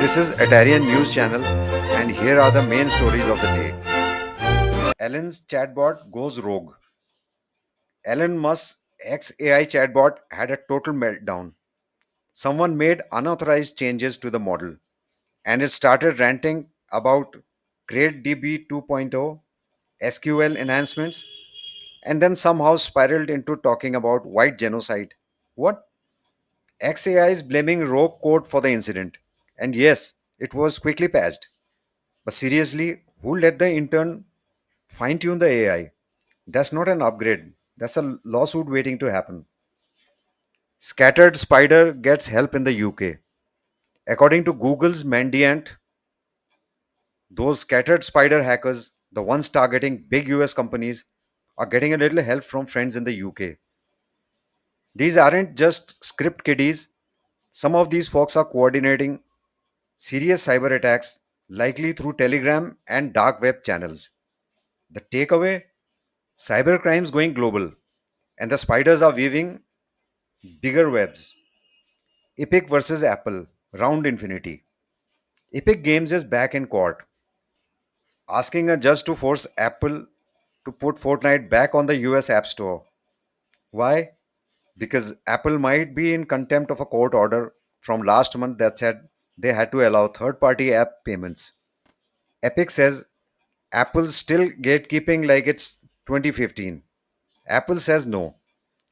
This is Atarian News Channel, and here are the main stories of the day. Elon's chatbot goes rogue. Elon Musk's ex AI chatbot had a total meltdown. Someone made unauthorized changes to the model, and it started ranting about CreateDB 2.0, SQL enhancements, and then somehow spiraled into talking about white genocide. What? XAI is blaming rogue code for the incident. And yes, it was quickly patched. But seriously, who let the intern fine tune the AI? That's not an upgrade. That's a lawsuit waiting to happen. Scattered Spider gets help in the UK. According to Google's Mandiant, those scattered spider hackers, the ones targeting big US companies, are getting a little help from friends in the UK. These aren't just script kiddies. Some of these folks are coordinating serious cyber attacks, likely through Telegram and dark web channels. The takeaway: cybercrimes going global, and the spiders are weaving bigger webs. Epic versus Apple, round infinity. Epic Games is back in court, asking a judge to force Apple to put Fortnite back on the US App Store. Why? Because Apple might be in contempt of a court order from last month that said they had to allow third party app payments. Epic says Apple's still gatekeeping like it's 2015. Apple says no.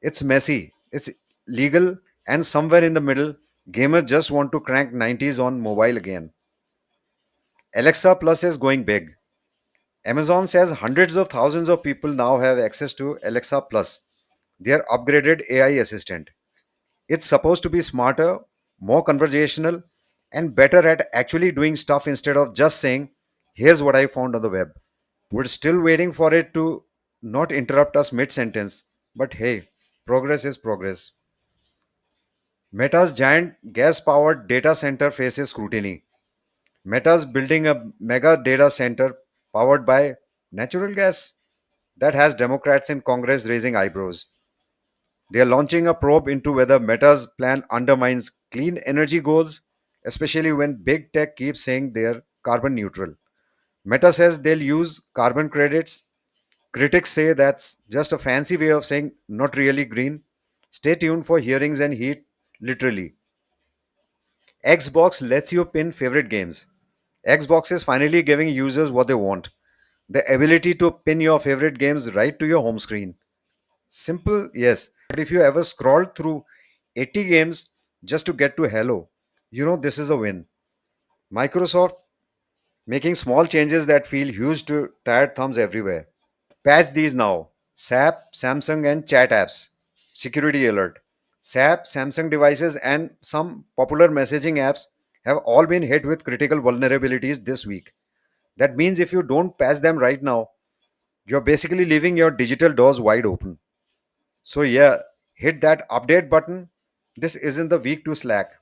It's messy, it's legal, and somewhere in the middle, gamers just want to crank 90s on mobile again. Alexa Plus is going big. Amazon says hundreds of thousands of people now have access to Alexa Plus, their upgraded AI assistant. It's supposed to be smarter, more conversational, and better at actually doing stuff instead of just saying, "Here's what I found on the web." We're still waiting for it to not interrupt us mid sentence, but hey, progress is progress. Meta's giant gas powered data center faces scrutiny. Meta's building a mega data center powered by natural gas that has Democrats in Congress raising eyebrows. They are launching a probe into whether Meta's plan undermines clean energy goals, especially when big tech keeps saying they're carbon neutral. Meta says they'll use carbon credits. Critics say that's just a fancy way of saying not really green. Stay tuned for hearings and heat, literally. Xbox lets you pin favorite games. Xbox is finally giving users what they want: the ability to pin your favorite games right to your home screen. Simple, yes, but if you ever scrolled through 80 games just to get to Halo, you know this is a win. Microsoft making small changes that feel huge to tired thumbs everywhere. Patch these now. SAP, Samsung, and chat apps. Security alert. SAP, Samsung devices, and some popular messaging apps have all been hit with critical vulnerabilities this week. That means if you don't patch them right now, you're basically leaving your digital doors wide open. So, yeah, hit that update button. This isn't the week to slack.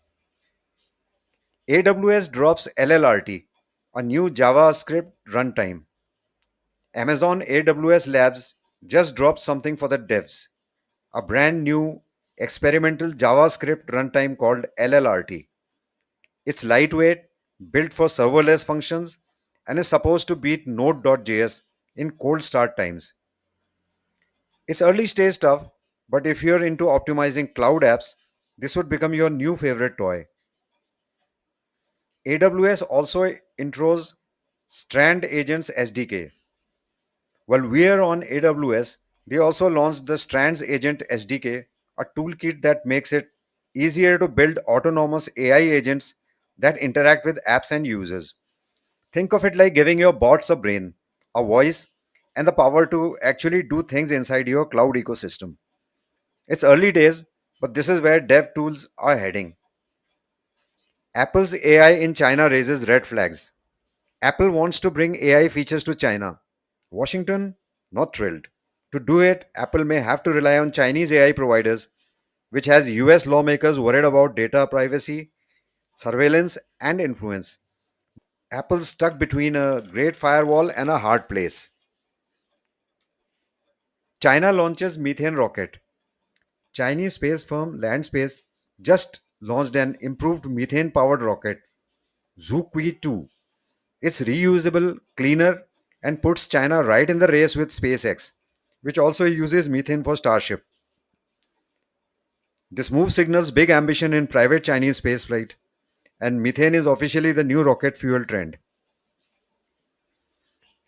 AWS drops LLRT, a new JavaScript runtime. Amazon AWS Labs just dropped something for the devs, a brand new experimental JavaScript runtime called LLRT. It's lightweight, built for serverless functions, and is supposed to beat Node.js in cold start times. It's early stage stuff, but if you're into optimizing cloud apps, this would become your new favorite toy. AWS also intros Strand Agents SDK. While we're on AWS, they also launched the Strands Agent SDK, a toolkit that makes it easier to build autonomous AI agents that interact with apps and users. Think of it like giving your bots a brain, a voice, and the power to actually do things inside your cloud ecosystem. It's early days, but this is where dev tools are heading. Apple's AI in China raises red flags. Apple wants to bring AI features to China. Washington, not thrilled. To do it, Apple may have to rely on Chinese AI providers, which has US lawmakers worried about data privacy, surveillance, and influence. Apple's stuck between a great firewall and a hard place. China launches methane rocket. Chinese space firm Landspace just launched an improved methane powered rocket. Zhuqi 2. It's reusable, cleaner, and puts China right in the race with SpaceX, which also uses methane for Starship. This move signals big ambition in private Chinese spaceflight, and methane is officially the new rocket fuel trend.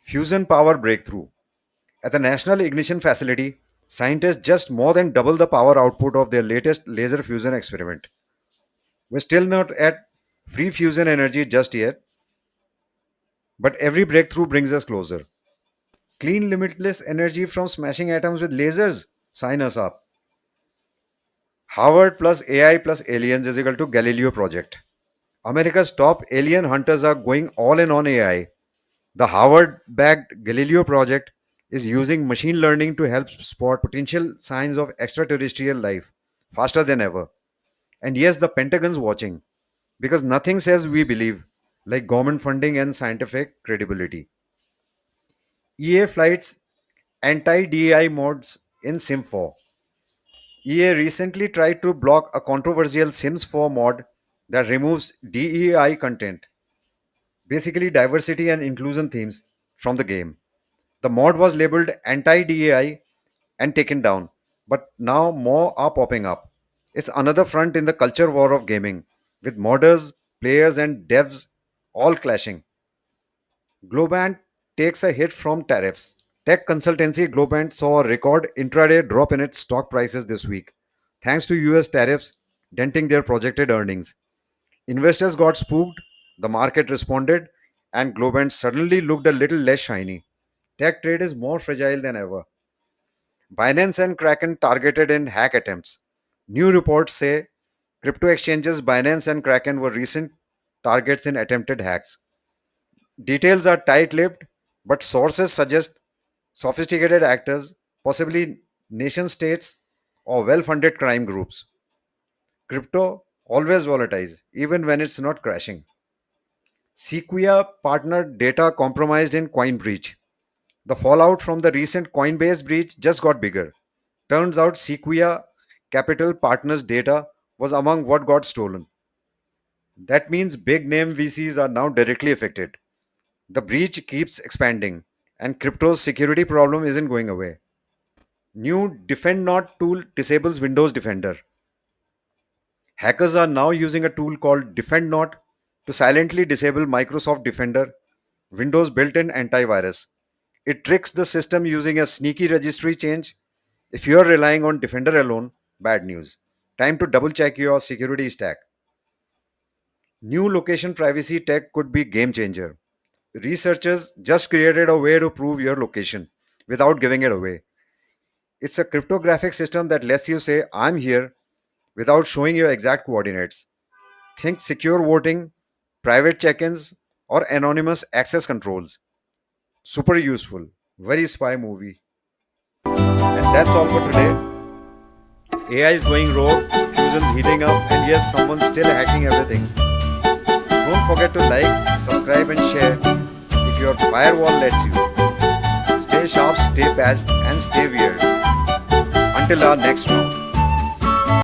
Fusion power breakthrough. At the National Ignition Facility, scientists just more than double the power output of their latest laser fusion experiment. We're still not at free fusion energy just yet, but every breakthrough brings us closer. Clean, limitless energy from smashing atoms with lasers. Sign us up. Howard plus AI plus aliens is equal to Galileo project. America's top alien hunters are going all in on AI. The Harvard backed Galileo project is using machine learning to help spot potential signs of extraterrestrial life faster than ever. And yes, the Pentagon's watching because nothing says we believe like government funding and scientific credibility. EA flights anti DEI mods in Sim 4. EA recently tried to block a controversial Sims 4 mod that removes DEI content, basically diversity and inclusion themes, from the game. The mod was labeled anti DEI and taken down, but now more are popping up. It's another front in the culture war of gaming, with modders, players, and devs all clashing. Globant takes a hit from tariffs. Tech consultancy Globant saw a record intraday drop in its stock prices this week, thanks to US tariffs denting their projected earnings. Investors got spooked, the market responded, and Globant suddenly looked a little less shiny. Tech trade is more fragile than ever. Binance and Kraken targeted in hack attempts. New reports say crypto exchanges Binance and Kraken were recent targets in attempted hacks. Details are tight lipped, but sources suggest sophisticated actors, possibly nation states or well funded crime groups. Crypto always volatile, even when it's not crashing. Sequoia partner data compromised in coin breach. The fallout from the recent Coinbase breach just got bigger. Turns out Sequoia Capital Partners data was among what got stolen. That means big name VCs are now directly affected. The breach keeps expanding, and crypto's security problem isn't going away. New Defend Not tool disables Windows Defender. Hackers are now using a tool called Defend Not to silently disable Microsoft Defender, Windows built in antivirus. It tricks the system using a sneaky registry change. If you are relying on Defender alone, bad news. Time to double check your security stack. New location privacy tech could be game changer. Researchers just created a way to prove your location without giving it away. It's a cryptographic system that lets you say I'm here without showing your exact coordinates. Think secure voting, private check-ins or anonymous access controls. Super useful. Very spy movie. And that's all for today. AI is going rogue, fusion's heating up, and yes, someone's still hacking everything. Don't forget to like, subscribe, and share if your firewall lets you. Stay sharp, stay patched, and stay weird. Until our next round.